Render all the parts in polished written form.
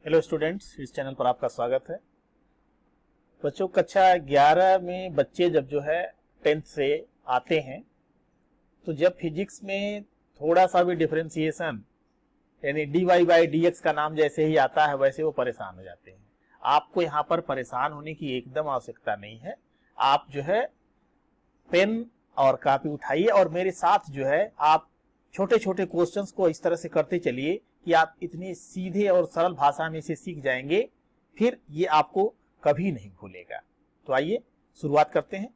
Hello students, इस channel पर आपका स्वागत है। बच्चों, कक्षा 11 में बच्चे जब जो है 10th से आते हैं तो जब फिजिक्स में थोड़ा सा भी डिफरेंशिएशन यानी dy बाई dx का नाम जैसे ही आता है वैसे वो परेशान हो जाते हैं। आपको यहाँ पर परेशान होने की एकदम आवश्यकता नहीं है। आप जो है पेन और कॉपी उठाइए और मेरे साथ जो है आप छोटे छोटे क्वेश्चंस को इस तरह से करते चलिए कि आप इतनी सीधे और सरल भाषा में इसे सीख जाएंगे, फिर ये आपको कभी नहीं भूलेगा। तो आइए शुरुआत करते हैं।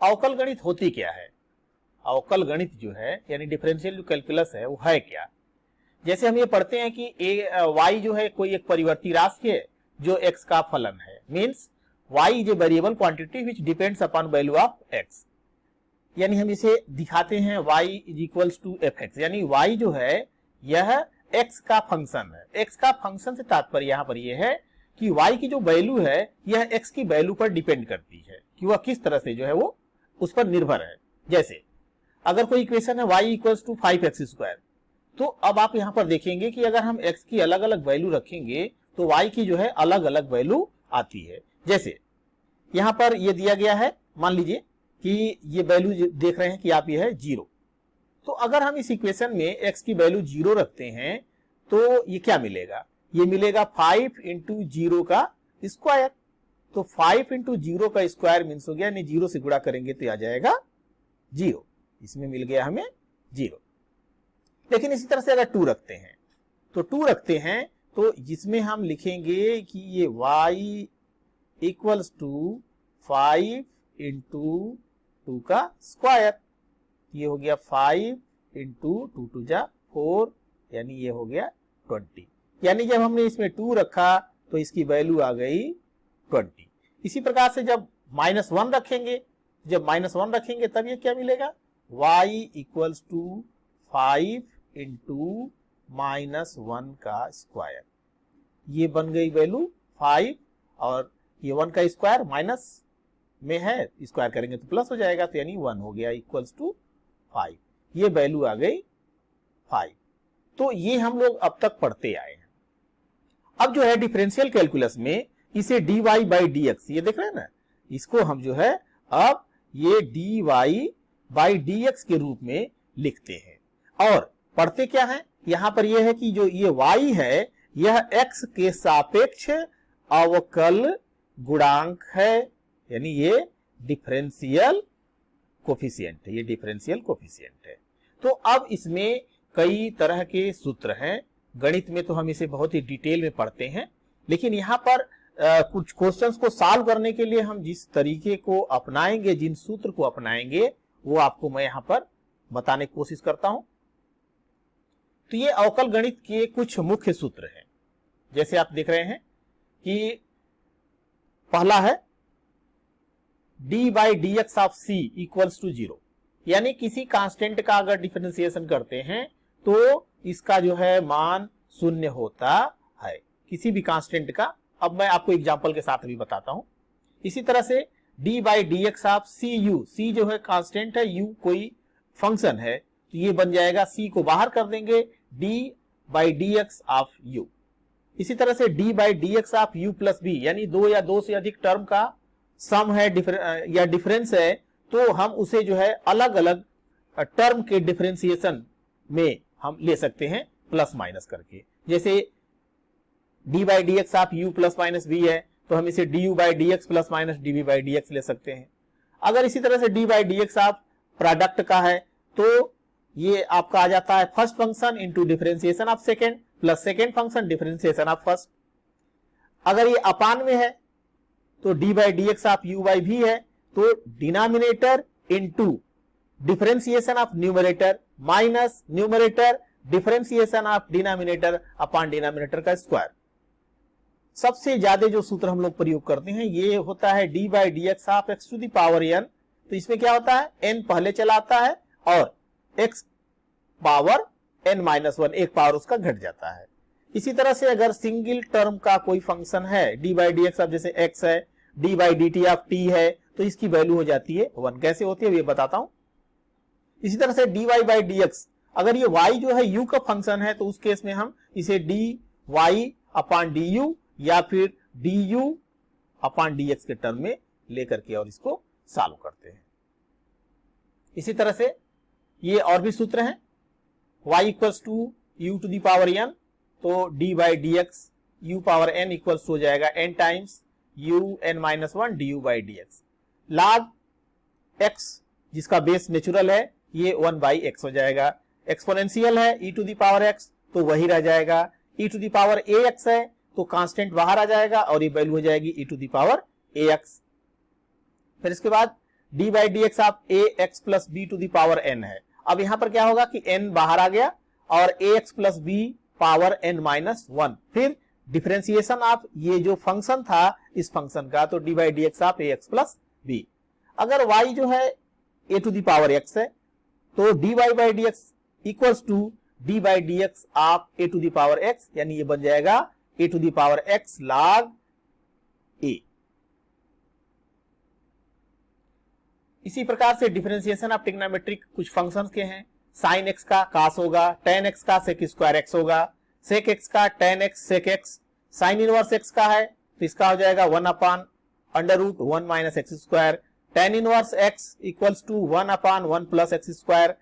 अवकल गणित होती क्या है? अवकल गणित जो है यानी डिफरेंशियल जो कैलकुलस है वो है क्या? जैसे हम ये पढ़ते हैं कि y जो है कोई एक परिवर्ती राशि है जो x का फलन है। Means y is a variable quantity which depends upon value of x। यानी हम इसे दिखाते हैं y is equals to fx, यानी y जो है यह x का फंक्शन है। x का फंक्शन से तात्पर्य यहाँ पर यह है कि y की जो वैल्यू है यह x की वैल्यू पर डिपेंड करती है कि वह किस तरह से जो है वो उस पर निर्भर है। जैसे अगर कोई इक्वेशन है y equals to 5x square, तो अब आप यहाँ पर देखेंगे कि अगर हम x की अलग अलग वैल्यू रखेंगे तो y की जो है अलग अलग वैल्यू आती है। जैसे यहाँ पर ये दिया गया है, मान लीजिए कि ये वैल्यू देख रहे हैं कि आप ये है 0। तो अगर हम इस इक्वेशन में x की वैल्यू 0 रखते हैं तो ये क्या मिलेगा? ये मिलेगा 5 इंटू 0 का स्क्वायर। तो 5 इंटू 0 का स्क्वायर मीन्स हो गया, यानी 0 से गुणा करेंगे तो आ जाएगा 0। इसमें मिल गया हमें 0। लेकिन इसी तरह से अगर 2 रखते हैं तो 2 रखते हैं तो जिसमें हम लिखेंगे कि ये y इक्वल्स टू 5 इंटू 2 का स्क्वायर। ये हो गया 5 इंटू 2 टू जा 4, यानी ये हो गया 20। यानी जब हमने इसमें 2 रखा तो इसकी वैल्यू आ गई 20। इसी प्रकार से जब -1 रखेंगे, तब ये क्या मिलेगा? y इक्वल्स टू 5 इंटू -1 का स्क्वायर। ये बन गई वैल्यू 5 और ये 1 का स्क्वायर माइनस में है, स्क्वायर करेंगे तो प्लस हो जाएगा, तो यानी 1 हो गया इक्वल्स टू 5। ये वैल्यू आ गई 5। तो ये हम लोग अब तक पढ़ते आए हैं। अब जो है डिफरेंशियल कैलकुलस में इसे dy बाई dx, ये देख रहे हैं ना, इसको हम जो है अब ये dy बाई dx के रूप में लिखते हैं। और पढ़ते क्या है? यहां पर यह है कि जो ये y है यह x के सापेक्ष अवकल गुणांक है, यानी ये डिफरेंशियल कोफिशिएंट है। ये डिफरेंशियल कोफिशिएंट है। तो अब इसमें कई तरह के सूत्र हैं। गणित में तो हम इसे बहुत ही डिटेल में पढ़ते हैं, लेकिन यहाँ पर कुछ क्वेश्चंस को सॉल्व करने के लिए हम जिस तरीके को अपनाएंगे, जिन सूत्र को अपनाएंगे, वो आपको मैं यहाँ पर बताने की कोशिश करता हूं। तो ये अवकल गणित के कुछ मुख्य सूत्र हैं। जैसे आप देख रहे हैं कि पहला है dy by dx of c equals to 0, यानी किसी कांस्टेंट का अगर डिफरेंशिएशन करते हैं तो इसका जो है मान 0 होता है, किसी भी कांस्टेंट का। अब मैं आपको एग्जांपल के साथ भी बताता हूं। इसी तरह से dy by dx of cu, c जो है कांस्टेंट है, u कोई फंक्शन है, तो ये बन जाएगा, c को बाहर कर देंगे, d by dx of u। इसी तरह से d by dx of u plus b, यानी 2 या 2 से अधिक टर्म का सम है या डिफरेंस है, तो हम उसे जो है अलग अलग टर्म के डिफरेंशिएशन में हम ले सकते हैं प्लस माइनस करके। जैसे d by dx of u plus minus b है तो हम इसे du by dx plus minus dv by dx ले सकते हैं। अगर इसी तरह से d by dx of product का है तो ये आपका आ जाता है first function into differentiation of second plus second function differentiation of first. अगर ये अपान में है तो d by dx of u by v है, तो denominator into differentiation of numerator minus numerator differentiation of denominator upon denominator का square. सबसे ज्यादा जो सूत्र हम लोग प्रयोग करते हैं ये होता है d by dx of x to the power n। तो इसमें क्या होता है, n पहले चला आता है और x पावर n माइनस 1, एक पावर उसका घट जाता है। इसी तरह से अगर सिंगल टर्म का कोई फंक्शन है d बाई dx ऑफ जैसे x है, d by dt of t है, तो इसकी वैल्यू हो जाती है 1। कैसे होती है ये बताता हूं। इसी तरह से dy बाई dx अगर ये y जो है u का फंक्शन है तो उस केस में हम इसे dy अपॉन du या फिर du अपॉन dx के टर्म में लेकर के और इसको सॉल्व करते हैं। इसी तरह से ये और भी सूत्र हैं, y equals to u to the power n, तो d by D X u power n equals हो जाएगा n times u n minus one du by D X. Log x जिसका बेस नेचुरल है ये 1 बाई x हो जाएगा। Exponential है e to the power x तो वही रह जाएगा। e to the power ax है तो कांस्टेंट बाहर आ जाएगा और ये वैल्यू हो जाएगी e to the power ax। फिर इसके बाद d बाई डी एक्स आप ax plus b to the power n है। अब यहां पर क्या होगा कि n बाहर आ गया और ax plus b power n minus one. फिर डिफरेंशिएशन आप ये जो फंक्शन था इस फंक्शन का, तो d बाई डी एक्स आप ax प्लस b। अगर y जो है a to the power x है तो dy by D X equals to d by D X आप a to the power x, यानी ये बन जाएगा a to the power x log a। इसी प्रकार से डिफरेंशिएशन ऑफ ट्रिग्नोमेट्रिक कुछ फंक्शंस के हैं। साइन x का cos होगा, tan x का sec स्क्वायर x होगा, sec x का tan x sec x, sine inverse x का है तो इसका हो जाएगा 1 upon under root 1 minus x square. tan inverse x equals to 1 upon 1 plus x square.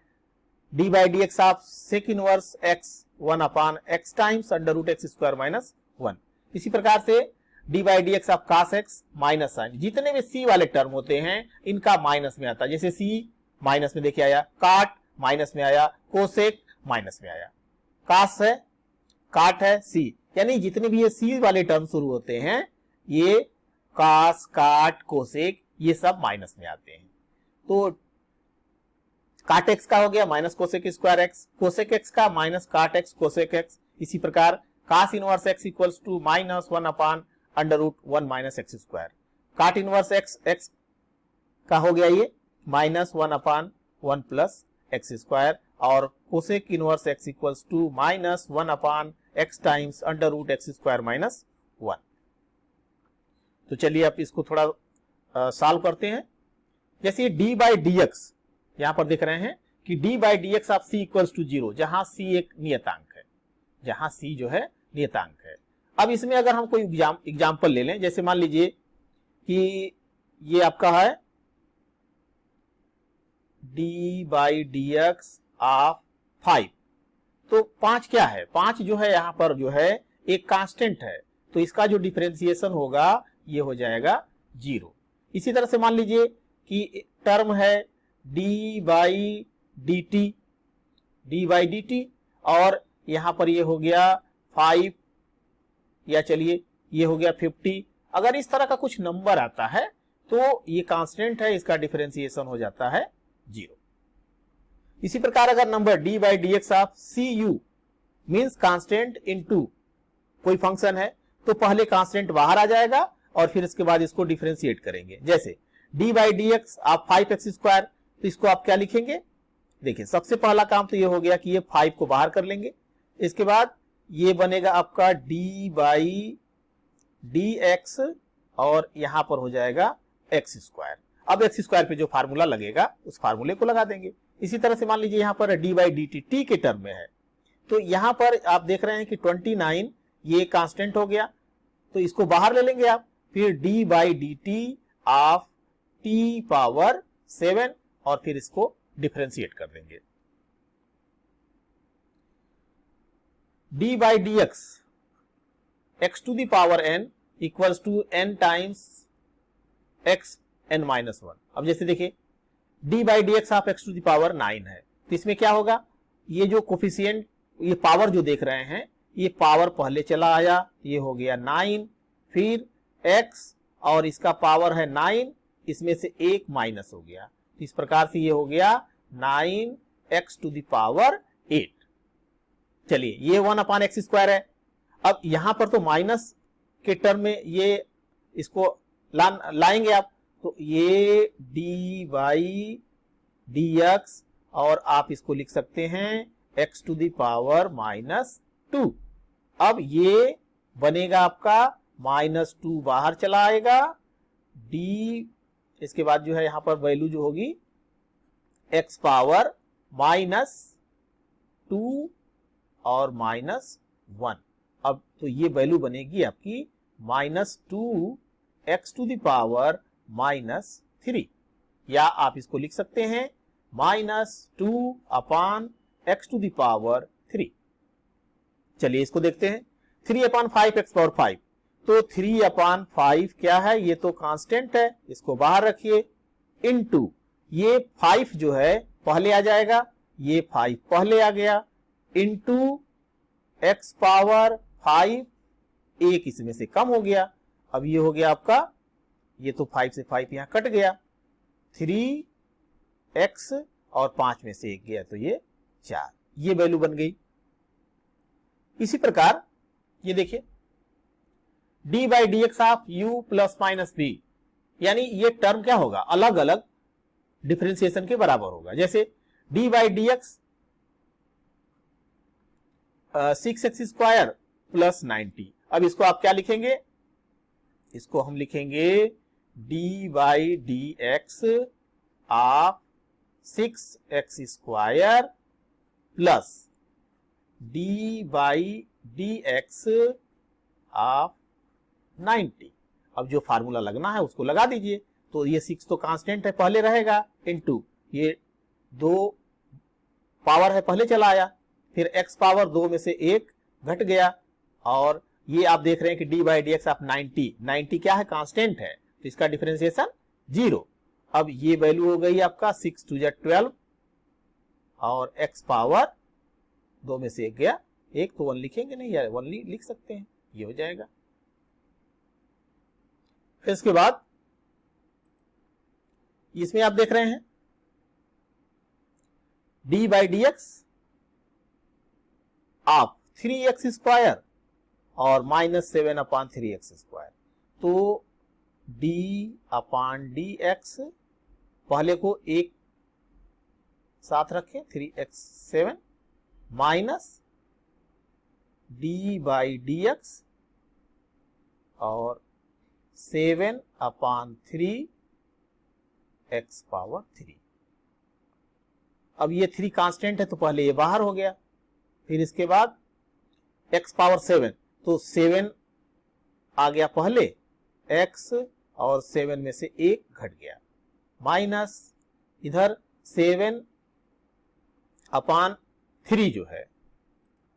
d by D x of sec inverse x 1 upon x times under root x square minus 1। इसी प्रकार से d by D x of cos x minus sine, जितने भी c वाले term होते हैं इनका minus में आता है। जैसे c माइनस में देखिए आया, काट माइनस में आया, कोसेक माइनस में आया, कास है, काट है, c, यानी जितने भी ये c वाले टर्म शुरू होते हैं ये कास, काट, कोसेक ये सब माइनस में आते हैं। तो काट एक्स का हो गया minus cosec square x, cosec x का minus cot x cosec x. इसी प्रकार cos inverse x equals to minus 1 upon under root 1 minus x square. Cot inverse x x का हो गया ये minus 1 upon 1 plus x square, और cosec inverse x equals to minus 1 upon x times under root x square minus 1। तो चलिए अब इसको थोड़ा सॉल्व करते हैं। जैसे d बाई डी एक्स यहां पर देख रहे हैं कि d by D x of c equals to 0, जहां c एक नियतांक है, जहां c जो है नियतांक है। अब इसमें अगर हम कोई एग्जाम्पल ले लें, जैसे मान लीजिए कि ये आपका है d by D x of 5, तो 5 क्या है, 5 जो है यहाँ पर जो है एक कांस्टेंट है, तो इसका जो डिफरेंशिएशन होगा ये हो जाएगा 0। इसी तरह से मान लीजिए कि टर्म है d बाई डी टी और यहां पर ये हो गया 5, या चलिए ये हो गया 50। अगर इस तरह का कुछ नंबर आता है तो ये कांस्टेंट है, इसका डिफरेंशिएशन हो जाता है 0। इसी प्रकार अगर number d by D x of C you means constant into कोई फंक्शन है तो पहले कांस्टेंट बाहर आ जाएगा और फिर इसके बाद इसको डिफरेंशिएट करेंगे। जैसे d by D x of 5x square, तो इसको आप क्या लिखेंगे, देखिए सबसे पहला काम तो ये हो गया कि ये 5 को बाहर कर लेंगे। इसके बाद ये बनेगा आपका d बाई डी एक्स और यहां पर हो जाएगा एक्स स्क्वायर। अब एक्स स्क्वायर पे जो फार्मूला लगेगा उस फार्मूले को लगा देंगे। इसी तरह से मान लीजिए यहां पर d बाई डी टी के टर्म में है, तो यहां पर आप देख रहे हैं कि 29 ये कांस्टेंट हो गया, तो इसको बाहर ले लेंगे आप। फिर d by D T of t power 7 और फिर इसको डिफरेंशिएट कर देंगे। d by D X X to the power n equals to n times X n minus 1। अब जैसे देखिए d by D x of X to the power 9 है, तो इसमें क्या होगा, ये जो कोफिशिएंट ये पावर जो देख रहे हैं ये पावर पहले चला आया, ये हो गया 9, फिर x और इसका पावर है 9, इसमें से एक माइनस हो गया, इस प्रकार से ये हो गया 9x टू दी पावर 8। चलिए ये 1 अपॉन एक्स स्क्वायर है। अब यहां पर तो माइनस के टर्म में ये इसको लाएंगे आप, तो ये d बाई डी एक्स और आप इसको लिख सकते हैं x to the power minus 2। अब ये बनेगा आपका -2 बाहर चला आएगा, d इसके बाद जो है यहां पर वैल्यू जो होगी x पावर माइनस 2 और -1। अब तो ये वैल्यू बनेगी आपकी -2x⁻³ या आप इसको लिख सकते हैं -2/x⁻3। चलिए इसको देखते हैं। 3/5x⁴ तो 3/5 क्या है, ये तो कांस्टेंट है, इसको बाहर रखिए, इनटू ये 5 जो है पहले आ जाएगा, ये 5 पहले आ गया, इनटू x⁻5, एक इसमें से कम हो गया। अब ये हो गया आपका, ये तो 5 से 5 यहां कट गया, 3x और 5 में से 1 गया तो ये 4, ये वैल्यू बन गई। इसी प्रकार ये देखिए d/dx of u plus minus b, यानी ये टर्म क्या होगा, अलग अलग डिफरेंशिएशन के बराबर होगा। जैसे d/dx 6x² प्लस 90। अब इसको आप क्या लिखेंगे, इसको हम लिखेंगे d/dx of 6x² plus d/dx of 90। अब जो फार्मूला लगना है उसको लगा दीजिए। तो ये 6 तो कांस्टेंट है, पहले रहेगा, इनटू ये 2 पावर है पहले चला आया, फिर x पावर 2 में से 1 घट गया, और ये आप देख रहे हैं कि d/dx ऑफ 90 क्या है, कांस्टेंट है, तो इसका डिफरेंशिएशन 0। अब ये वैल्यू हो गई आपका 6 2 12 और x पावर 2 में से 1 गया, 1 तो 1 लिखेंगे नहीं यार, 1 लिख सकते हैं, ये हो जाएगा। फिर इसके बाद इसमें आप देख रहे हैं d/dx ऑफ 3x² और -7/3x²। तो d/dx पहले को एक साथ रखें, 3x7 माइनस d/dx और 7/3x⁻3। अब ये 3 कांस्टेंट है तो पहले ये बाहर हो गया, फिर इसके बाद x⁻7, तो 7 आ गया पहले, x और 7 में से 1 घट गया, माइनस इधर 7/3 जो है,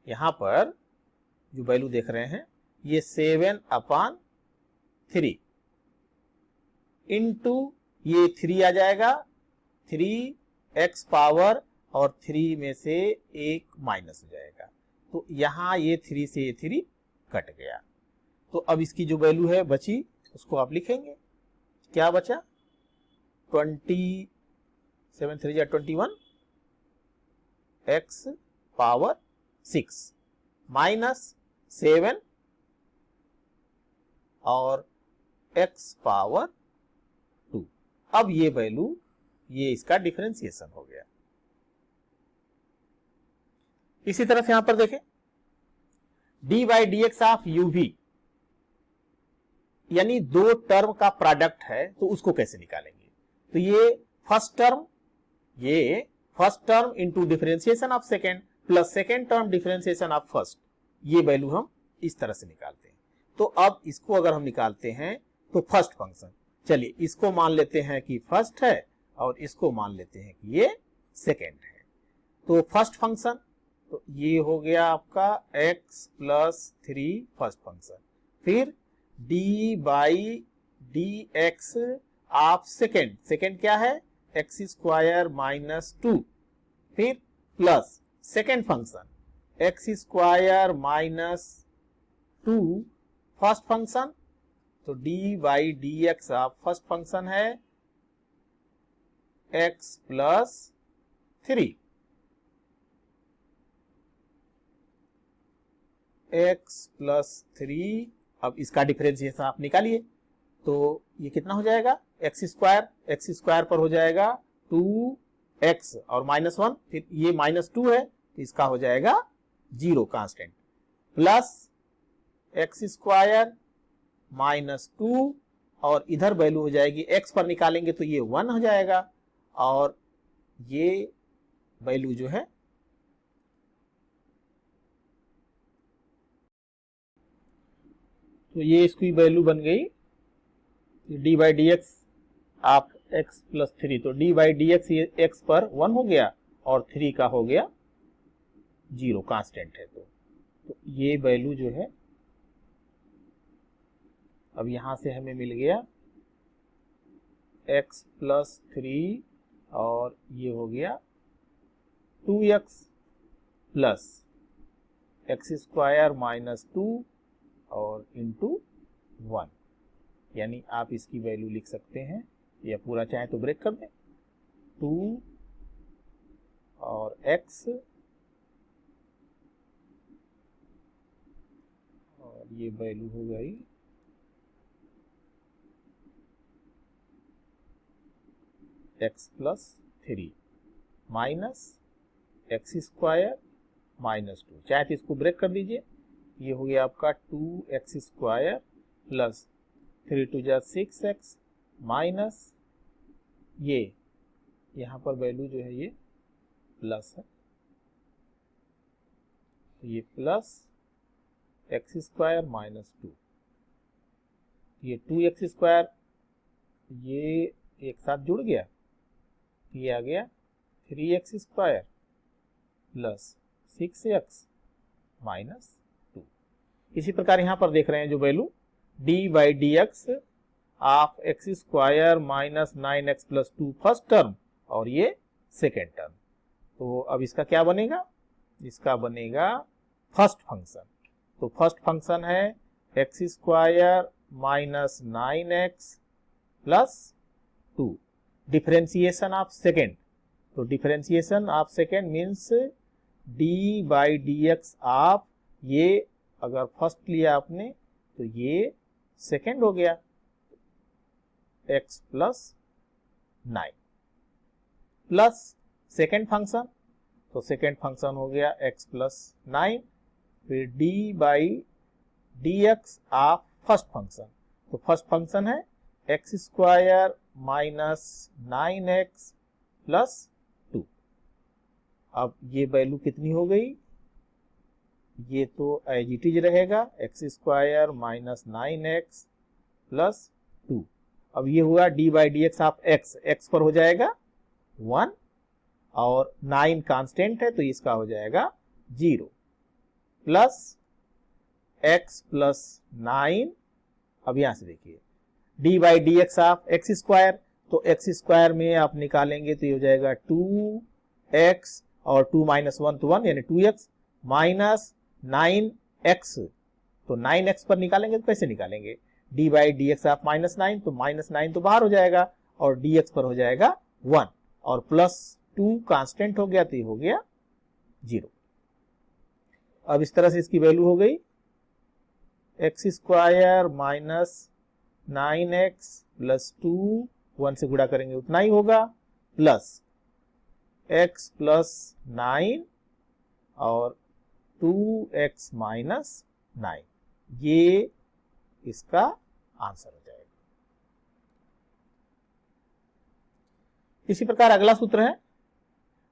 यहां पर जो वैल्यू देख रहे हैं ये 7/3 इनटू ये 3 आ जाएगा, 3x पावर और 3 में से 1 माइनस हो जाएगा, तो यहां ये 3 से ये 3 कट गया। तो अब इसकी जो वैल्यू है बची उसको आप लिखेंगे, क्या बचा, 27 3 21 x पावर 6 माइनस 7 और x पावर 2। अब ये वैल्यू, ये इसका डिफरेंशिएशन हो गया। इसी तरह से यहां पर देखें d/dx ऑफ uv, यानी दो टर्म का प्रोडक्ट है तो उसको कैसे निकालेंगे। तो ये first term into differentiation of second plus second term differentiation of first, ये वैल्यू हम इस तरह से निकालते हैं। तो अब इसको अगर हम निकालते हैं तो फर्स्ट फंक्शन, चलिए इसको मान लेते हैं कि फर्स्ट है और इसको मान लेते हैं कि ये सेकेंड है। तो फर्स्ट फंक्शन, तो ये हो गया आपका x प्लस 3 फर्स्ट फंक्शन, फिर d/dx ऑफ सेकेंड क्या है, x² माइनस 2, फिर plus second function x² minus 2 first function, तो d/dx ऑफ फर्स्ट फंक्शन है x प्लस 3, x प्लस 3। अब इसका डिफरेंशिएशन आप निकालिए, तो ये कितना हो जाएगा, x² पर हो जाएगा 2x और -1, फिर ये -2 है तो इसका हो जाएगा 0 कांस्टेंट, प्लस x² माइनस 2 और इधर वैल्यू हो जाएगी, x पर निकालेंगे तो ये 1 हो जाएगा, और ये वैल्यू जो है तो ये इसकी वैल्यू बन गई डी बाई डी एक्स आप एक्स प्लस 3, तो डी बाई डी एक्स ये एक्स पर 1 हो गया और 3 का हो गया 0, कांस्टेंट है। तो ये वैल्यू जो है अब यहां से हमें मिल गया x प्लस 3 और ये हो गया 2x plus x square minus 2 और इंटू 1, यानी आप इसकी वैल्यू लिख सकते हैं, या पूरा चाहे तो ब्रेक कर दें, 2 और x और ये वैल्यू हो गई x plus 3 minus x square minus 2, चाहे तो इसको ब्रेक कर दीजिए, ये हो गया आपका 2x स्क्वायर प्लस 3 टू जा 6x माइनस ये यहाँ पर वैल्यू जो है ये प्लस है, तो ये प्लस एक्स स्क्वायर माइनस 2, ये 2x स्क्वायर ये एक साथ जुड़ गया, ये आ गया 3x square plus 6x minus 2। इसी प्रकार यहां पर देख रहे हैं जो value d by D x of x square minus 9x plus 2 first term और ये सेकेंड टर्म, तो अब इसका क्या बनेगा, इसका बनेगा फर्स्ट फंक्शन। तो फर्स्ट फंक्शन है x square minus 9x plus 2, differentiation of second, तो differentiation of second means d by D x of, ये अगर फर्स्ट लिया आपने तो ये सेकेंड हो गया x plus 9 plus second function, तो सेकेंड फंक्शन हो गया x प्लस 9, फिर d by D x of first function, तो फर्स्ट फंक्शन है x square minus 9x plus 2। अब ये वैल्यू कितनी हो गई, ये तो एज इट इज रहेगा x square minus 9x plus 2। अब ये हुआ D by D x of x, x पर हो जाएगा 1 और 9 कांस्टेंट है तो इसका हो जाएगा 0 प्लस x प्लस 9, अब यहां से देखिए D by D x of x square, तो एक्स स्क्वायर में आप निकालेंगे तो ये हो जाएगा 2x और 2 माइनस 1 तो 1 यानी 2x माइनस 9x, तो 9x पर निकालेंगे तो कैसे निकालेंगे, D by D x of minus 9, तो माइनस 9 तो बाहर हो जाएगा और dx पर हो जाएगा 1 और प्लस 2 कांस्टेंट हो गया तो ये हो गया 0। अब इस तरह से इसकी वैल्यू हो गई x square minus 9x plus 2, 1 से गुणा करेंगे उतना ही होगा, प्लस x प्लस 9 और 2x माइनस 9, ये इसका आंसर हो जाएगा। इसी प्रकार अगला सूत्र है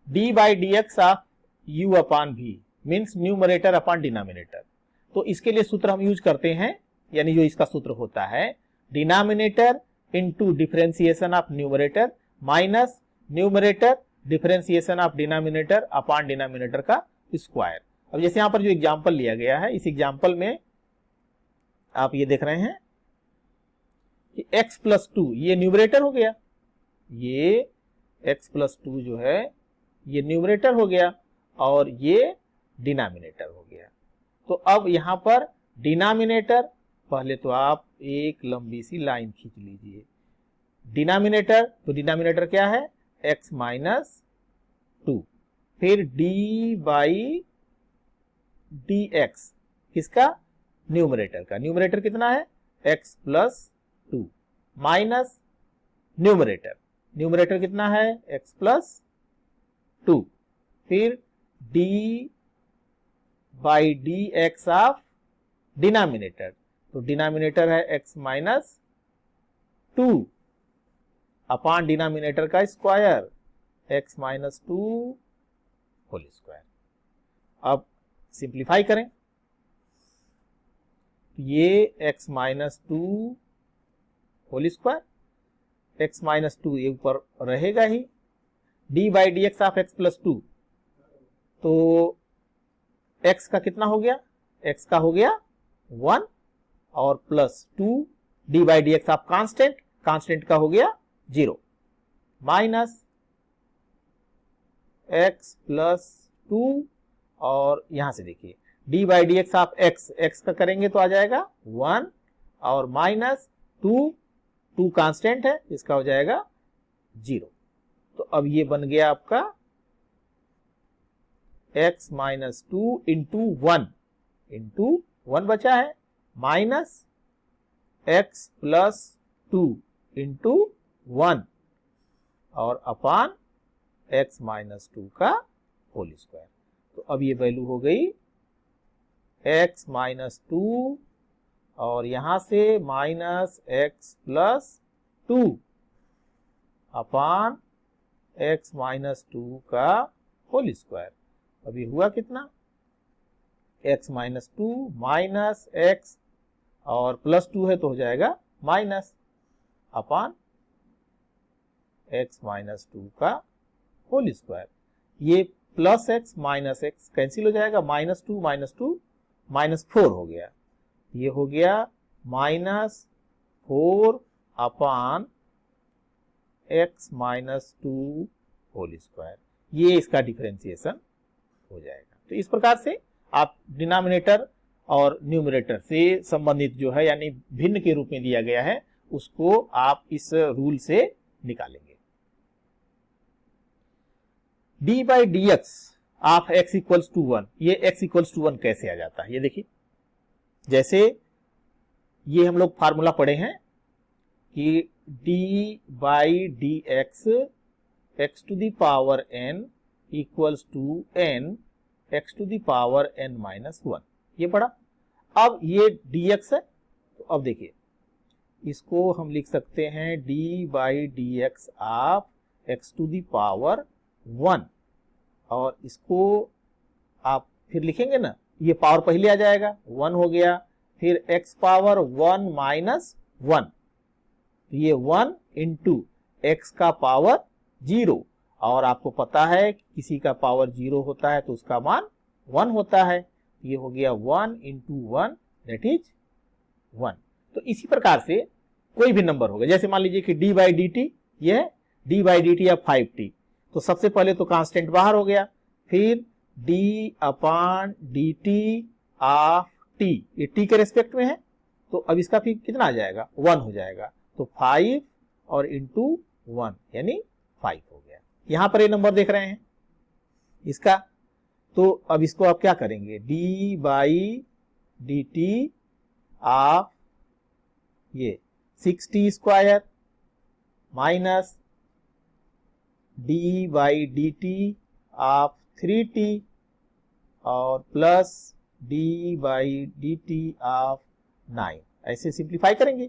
d by D x of u upon v means numerator upon denominator, तो इसके लिए सूत्र हम यूज करते हैं, यानी जो इसका सूत्र होता है denominator into differentiation of numerator minus numerator differentiation of denominator upon denominator का स्क्वायर। अब जैसे यहां पर जो एग्जांपल लिया गया है, इस एग्जांपल में आप ये देख रहे हैं कि x प्लस 2 ये न्यूमरेटर हो गया, ये x प्लस 2 जो है ये न्यूमरेटर हो गया और ये डिनोमिनेटर हो गया। तो अब यहां पर डिनोमिनेटर, पहले तो आप एक लंबी सी लाइन खींच लीजिए, डिनोमिनेटर, तो डिनोमिनेटर क्या है x माइनस 2, फिर d बाई डी एक्स, किसका, न्यूमरेटर का, न्यूमरेटर कितना है x plus 2 minus numerator, numerator कितना है x प्लस 2, फिर d by D x of denominator, तो डिनोमिनेटर है x माइनस 2 अपॉन डिनोमिनेटर का square x minus 2 whole square. अब सिंप्लीफाई करें तो ये x minus two whole square, x minus two ये ऊपर रहेगा ही, d by D x of x plus two, तो x का कितना हो गया, x का हो गया 1 और plus 2 D by D x of constant, constant का हो गया 0 माइनस x प्लस 2 और यहां से देखिए D by D x of x, x का करेंगे तो आ जाएगा 1 और माइनस 2 कांस्टेंट है, इसका हो जाएगा 0। तो अब ये बन गया आपका x माइनस 2 इंटू 1 बचा है माइनस x प्लस 2 इंटू 1 और अपान x माइनस 2 का होल स्क्वायर। तो अब ये वैल्यू हो गई x माइनस 2 और यहां से माइनस x प्लस 2 अपान x माइनस 2 का होल स्क्वायर। अभी हुआ कितना, x माइनस 2 माइनस x और प्लस 2 है तो हो जाएगा माइनस अपान x माइनस 2 का होल स्क्वायर। ये plus x minus x cancel हो जाएगा, माइनस 2 माइनस 4 हो गया, ये हो गया माइनस 4 अपान x माइनस 2 होल स्क्वायर। ये इसका डिफरेंशिएशन हो जाएगा। तो इस प्रकार से आप डिनोमिनेटर और न्यूमरेटर से संबंधित जो है यानी भिन्न के रूप में दिया गया है उसको आप इस रूल से निकालेंगे। D by D x of X equals to 1, ये x इक्वल्स टू 1 कैसे आ जाता है, ये देखिए जैसे ये हम लोग फार्मूला पढ़े हैं कि D by D X X to the power n equals to n X to the power n minus 1, ये पढ़ा। अब ये dx है, तो अब देखिए इसको हम लिख सकते हैं D by D x of X to the power 1 और इसको आप फिर लिखेंगे ना, ये पावर पहले आ जाएगा 1 हो गया, फिर x पावर 1 माइनस 1, तो ये 1 इंटू एक्स का पावर 0 और आपको पता है किसी का पावर 0 होता है तो उसका मान 1 होता है, ये हो गया 1 इंटू 1 दैट इज 1। तो इसी प्रकार से कोई भी नंबर होगा, जैसे मान लीजिए कि डी बाई डी टी, ये है डी बाई डी टी या 5t, तो सबसे पहले तो कांस्टेंट बाहर हो गया, फिर D upon D T of T, ये टी के रेस्पेक्ट में है तो अब इसका फिर कितना आ जाएगा 1 हो जाएगा, तो 5 और इंटू 1 यानी 5 हो गया। यहां पर ये नंबर देख रहे हैं इसका, तो अब इसको आप क्या करेंगे, D by D T of ये 6t square minus D by D T of 3t और plus D by D T of 9, ऐसे सिंप्लीफाई करेंगे।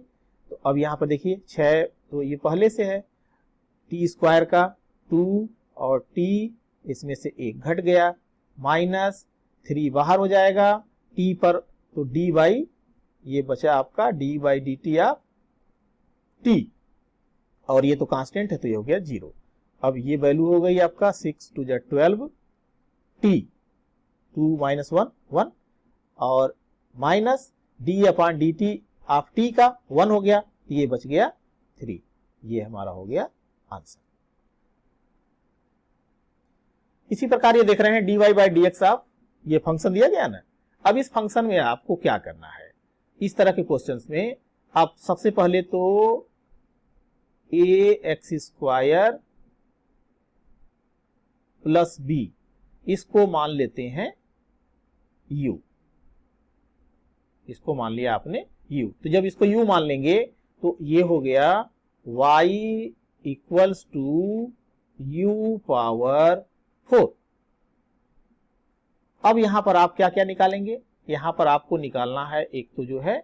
तो अब यहाँ पर देखिए 6 तो ये पहले से है, टी स्क्वायर का 2 और t इसमें से 1 घट गया, माइनस 3 बाहर हो जाएगा, t पर तो d बाई ये बचा आपका d by D T of t और ये तो कांस्टेंट है तो ये हो गया 0। अब ये वैल्यू हो गई आपका 6 टू 12 t, 2 माइनस 1 1 और minus D upon D T of t का 1 हो गया, ये बच गया 3, ये हमारा हो गया आंसर। इसी प्रकार ये देख रहे हैं D Y by D x of, ये फंक्शन दिया गया ना, अब इस फंक्शन में आपको क्या करना है, इस तरह के क्वेश्चंस में आप सबसे पहले तो ए एक्स स्क्वायर प्लस बी इसको मान लेते हैं u, इसको मान लिया आपने u, तो जब इसको u मान लेंगे तो ये हो गया y equals to u power 4। अब यहां पर आप क्या क्या निकालेंगे, यहां पर आपको निकालना है एक तो जो है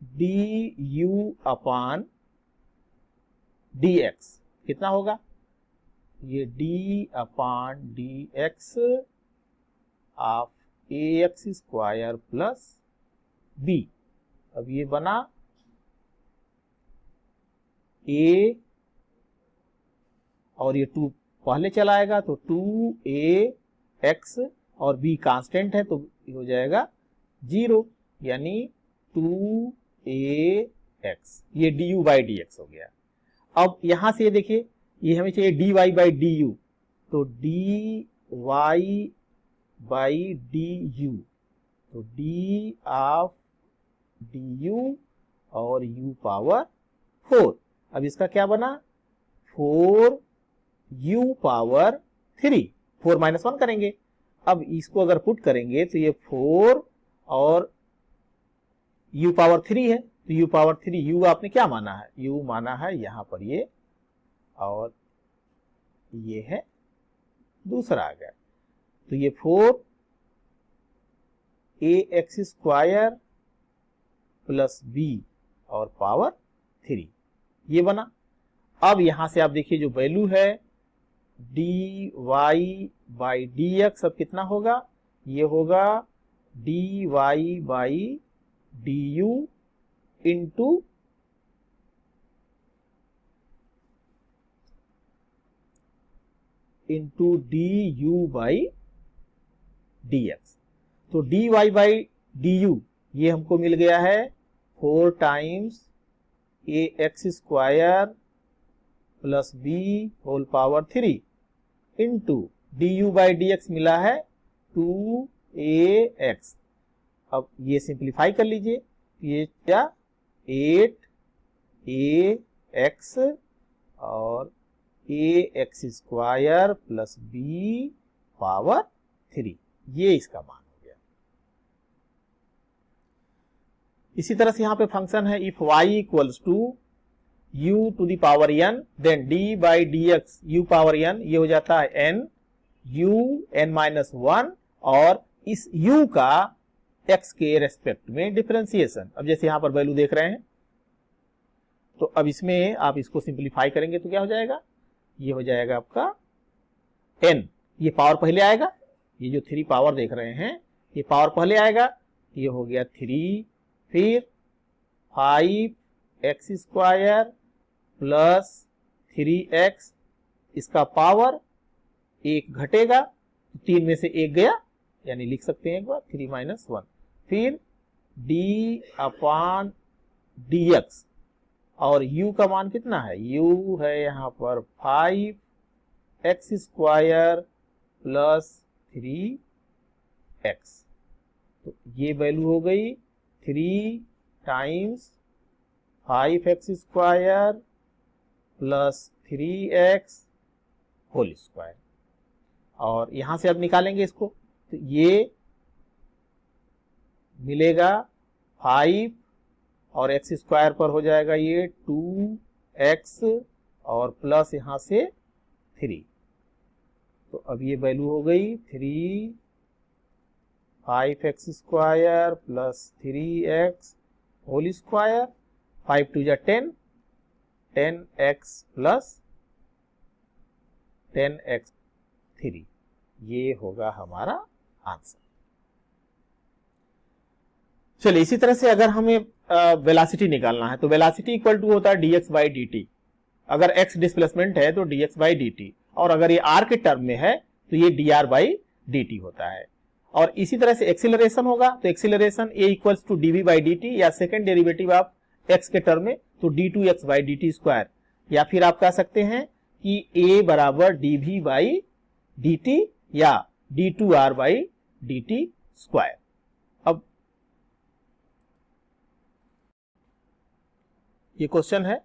du अपान dx, कितना होगा ये d upon D x of A x square plus b। अब ये बना a और ये 2 पहले चला आएगा तो 2ax और b कांस्टेंट है तो हो जाएगा 0, यानी 2ax। ये du बाई dx हो गया। अब यहां से देखिए ये हमें चाहिए dy बाई du, तो dy बाई du, तो d ऑफ du और u पावर 4। अब इसका क्या बना 4u पावर 3, 4 माइनस 1 करेंगे। अब इसको अगर पुट करेंगे तो ये 4 और u पावर 3 है, तो u पावर 3, u आपने क्या माना है, u माना है यहां पर ये, और ये है दूसरा आ गया, तो ये 4ax स्क्वायर प्लस b और पावर 3 ये बना। अब यहां से आप देखिए जो वैल्यू है dy बाई dx अब कितना होगा, ये होगा dy by du into du by dx। तो dy बाई du ये हमको मिल गया है 4 times ax square plus b whole power 3 into du by dx मिला है 2ax। अब ये सिंप्लीफाई कर लीजिए, ये क्या 8ax और ax square plus b power 3, ये इसका मान हो गया। इसी तरह से यहां पे फंक्शन है if y equals to u to the power n, then d by dx u power n, ये हो जाता है n u n माइनस 1 और इस u का x के रेस्पेक्ट में डिफरेंशिएशन। अब जैसे यहां पर वैल्यू देख रहे हैं, तो अब इसमें आप इसको सिंप्लीफाई करेंगे तो क्या हो जाएगा, ये हो जाएगा आपका n, ये पावर पहले आएगा, ये जो 3 पावर देख रहे हैं ये पावर पहले आएगा, ये हो गया 3, फिर 5x स्क्वायर प्लस 3x, इसका पावर 1 घटेगा, 3 में से 1 गया, यानी लिख सकते हैं एक बार 3 माइनस 1, फिर d अपान dx और u का मान कितना है, u है यहाँ पर 5x स्क्वायर प्लस 3x, तो ये वैल्यू हो गई 3 times 5x square plus 3x whole square. और यहां से अब निकालेंगे इसको, तो ये मिलेगा 5 और x स्क्वायर पर हो जाएगा ये 2x और प्लस यहां से 3, तो अब ये वैल्यू हो गई 3 5x square plus 3x whole square, 5 2 जा 10, 10x प्लस 10x 3, ये होगा हमारा आंसर। चलिए इसी तरह से अगर हमें वेलोसिटी निकालना है तो वेलोसिटी इक्वल टू होता है dx बाई dt। अगर x डिस्प्लेसमेंट है तो dx बाई dt, और अगर ये r के टर्म में है तो ये dr बाई dt होता है। और इसी तरह से एक्सीलरेशन होगा तो acceleration a equals to dv by dt, या सेकेंड डेरिवेटिव ऑफ x के टर्म में तो d2x बाई dt स्क्वायर, या फिर आप कह सकते हैं कि a बराबर dv बाई dt या d2r बाई dt स्क्वायर। अब ये क्वेश्चन है,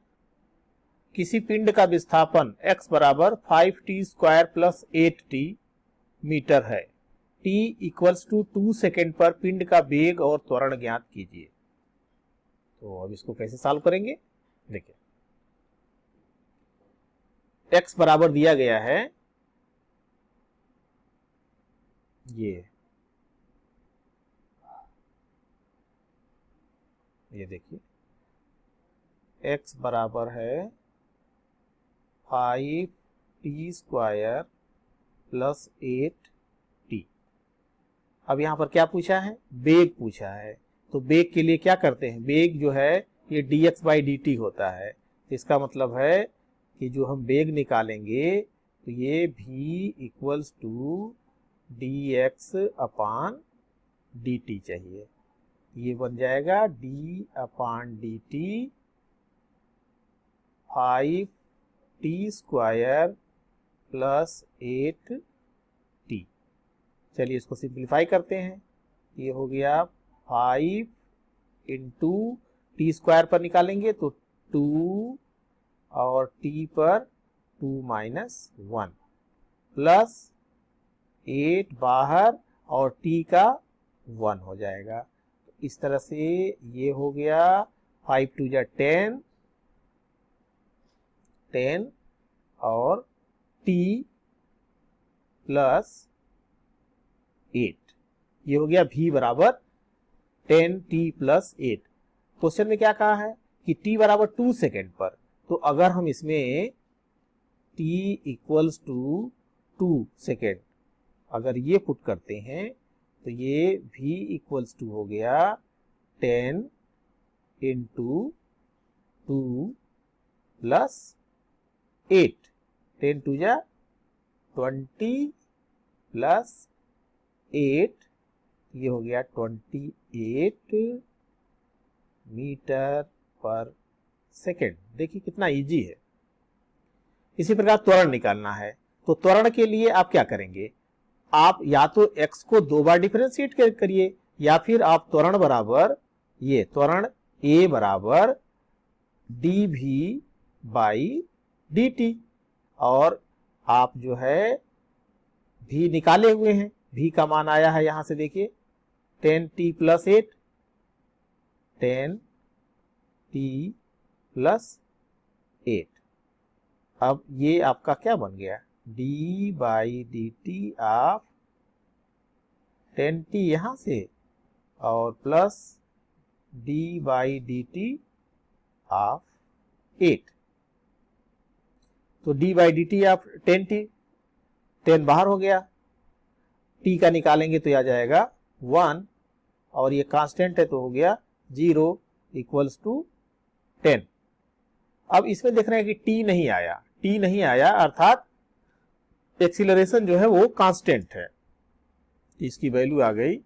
किसी पिंड का विस्थापन x बराबर 5t square plus 8t meter है, t इक्वल्स टू 2 सेकेंड पर पिंड का वेग और त्वरण ज्ञात कीजिए। तो अब इसको कैसे सॉल्व करेंगे, देखिए x बराबर दिया गया है ये देखिए x बराबर है 5t स्क्वायर प्लस 8t। अब यहां पर क्या पूछा है, वेग पूछा है, तो बेग के लिए क्या करते हैं, बेग जो है ये dx बाई dt होता है। इसका मतलब है कि जो हम बेग निकालेंगे तो ये v equals to dx upon dt चाहिए। ये बन जाएगा d upon dt 5t square plus 8t। चलिए इसको सिंप्लीफाई करते हैं। ये हो गया 5 इंटू टी स्क्वायर पर निकालेंगे तो 2 और t पर 2 माइनस 1 प्लस 8 बाहर और t का 1 हो जाएगा। तो इस तरह से ये हो गया 5 टू जा 10 और t प्लस 8, ये हो गया v बराबर 10t प्लस 8। क्वेश्चन में क्या कहा है कि t बराबर 2 सेकेंड पर, तो अगर हम इसमें t इक्वल्स टू 2 सेकेंड अगर ये पुट करते हैं तो ये v इक्वल्स टू हो गया 10 इंटू 2 प्लस 8, 10 टू जा 20 प्लस 8, ये हो गया 28 मीटर पर सेकेंड। देखिए कितना इजी है। इसी प्रकार त्वरण निकालना है, तो त्वरण के लिए आप क्या करेंगे, आप या तो x को 2 बार डिफरेंशिएट करिए या फिर आप त्वरण बराबर ये त्वरण a बराबर dv बाई dt, और आप जो है v निकाले हुए हैं, v का मान आया है यहां से देखिए 10t प्लस 8, 10t प्लस 8। अब ये आपका क्या बन गया, d by D T of 10t यहां से और plus d by D T of 8। तो d by D T of 10t, 10 बाहर हो गया, t का निकालेंगे तो आ जाएगा 1 और ये कांस्टेंट है तो हो गया 0 इक्वल्स टू 10। अब इसमें देख रहे हैं कि t नहीं आया अर्थात एक्सीलरेशन जो है वो कांस्टेंट है। इसकी वैल्यू आ गई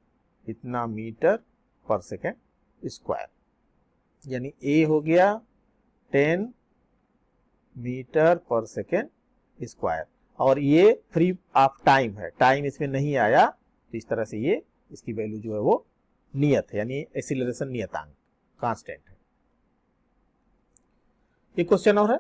इतना मीटर पर सेकेंड स्क्वायर, यानी a हो गया 10 मीटर पर सेकेंड स्क्वायर, और ये फ्री ऑफ टाइम है, टाइम इसमें नहीं आया, तो इस तरह से ये इसकी वैल्यू जो है वो नियत है, यानी एक्सीलरेशन नियतांक कांस्टेंट है। एक क्वेश्चन और है,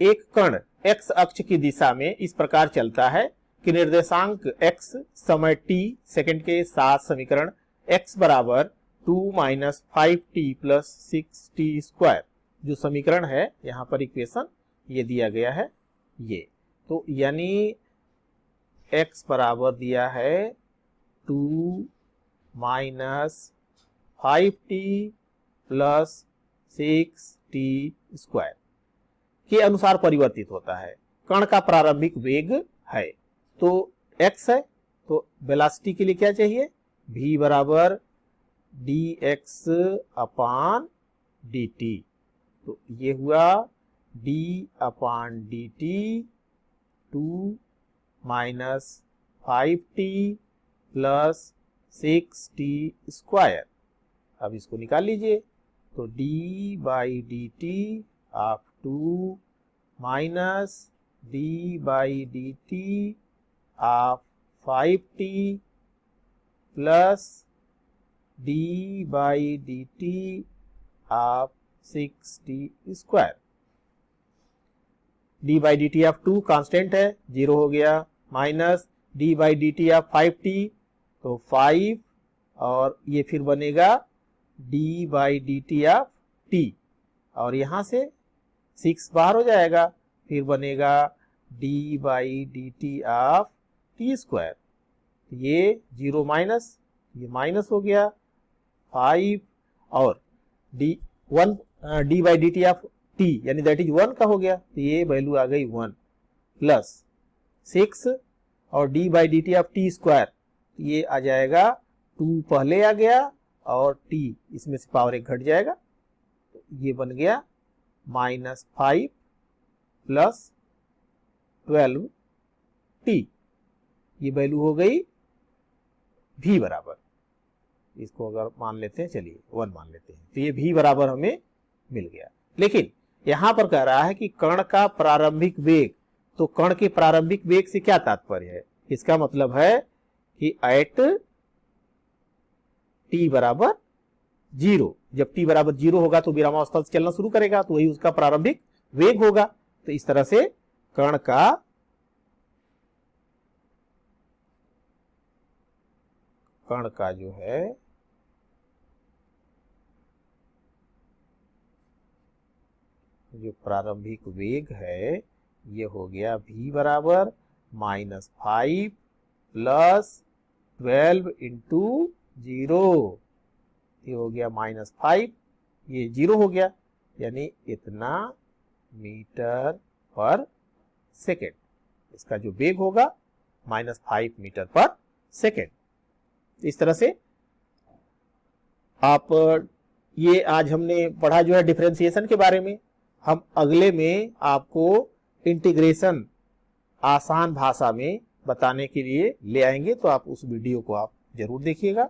एक कण x अक्ष की दिशा में इस प्रकार चलता है कि निर्देशांक x समय t सेकंड के साथ समीकरण x बराबर 2 minus 5t plus 6t square, जो समीकरण है यहां पर इक्वेशन ये दिया गया है ये, तो यानी x बराबर दिया है 2 minus 5t plus 6t square के अनुसार परिवर्तित होता है। कण का प्रारंभिक वेग है, तो x है, तो वेलोसिटी के लिए क्या चाहिए, v बराबर dx अपान dt, तो ये हुआ d upon dt 2 minus 5t plus 6t square. अब इसको निकाल लीजिए, तो d by D T of 2 minus d by D T of 5t plus d by D T of 6t square. d by D T of 2 constant है, 0 हो गया, minus d by D T of 5t, तो 5 और ये फिर बनेगा d by D T of t, और यहां से 6 बाहर हो जाएगा, फिर बनेगा d by D T of T square, ये 0 माइनस, ये माइनस हो गया 5 और d by D T of t यानी दैट इज 1 का हो गया, तो ये वैल्यू आ गई 1 प्लस 6 और d by D T of T square, ये आ जाएगा 2 पहले आ गया और t इसमें से पावर 1 घट जाएगा, तो ये बन गया -5 प्लस 12t। ये वैल्यू हो गई v बराबर, इसको अगर मान लेते हैं, चलिए 1 मान लेते हैं, तो ये v बराबर हमें मिल गया। लेकिन यहां पर कह रहा है कि कण का प्रारंभिक वेग, तो कण के प्रारंभिक वेग से क्या तात्पर्य है? इसका मतलब है कि एट t बराबर 0, जब t बराबर 0 होगा तो विरामावस्था से चलना शुरू करेगा, तो वही उसका प्रारंभिक वेग होगा। तो इस तरह से कण का जो है जो प्रारंभिक वेग है ये हो गया v बराबर -5 प्लस 12 इंटू 0, ये हो गया -5, ये 0 हो गया, यानी इतना मीटर पर सेकेंड। इसका जो वेग होगा -5 मीटर पर सेकेंड। इस तरह से आप ये आज हमने पढ़ा जो है डिफरेंशिएशन के बारे में। हम अगले में आपको इंटीग्रेशन आसान भाषा में बताने के लिए ले आएंगे, तो आप उस वीडियो को आप जरूर देखिएगा।